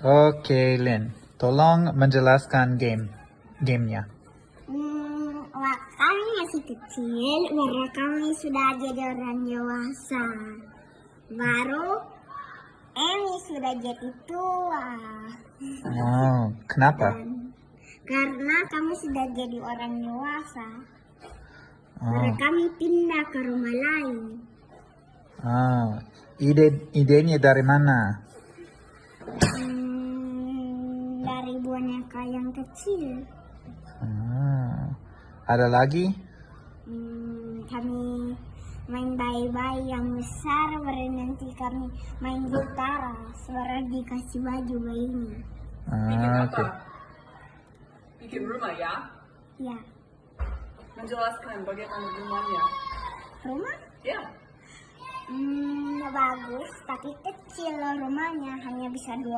Oke, Lin. Tolong menjelaskan gamenya. Waktu kami masih kecil, baru kami sudah jadi orang dewasa. Baru Emi sudah jadi tua. Oh, kenapa? Karena kami sudah jadi orang dewasa, baru Oh, kami pindah ke rumah lain. idenya dari mana? Dari boneka yang kecil. Ada lagi? Kami main bayi-bayi yang besar, baru nanti kami main gitar, baru dikasih baju bayinya. Bikin apa? Oke. Bikin rumah ya? Ya, Menjelaskan bagaimana rumahnya. rumah Ya. bagus, tapi kecil rumahnya, hanya bisa 2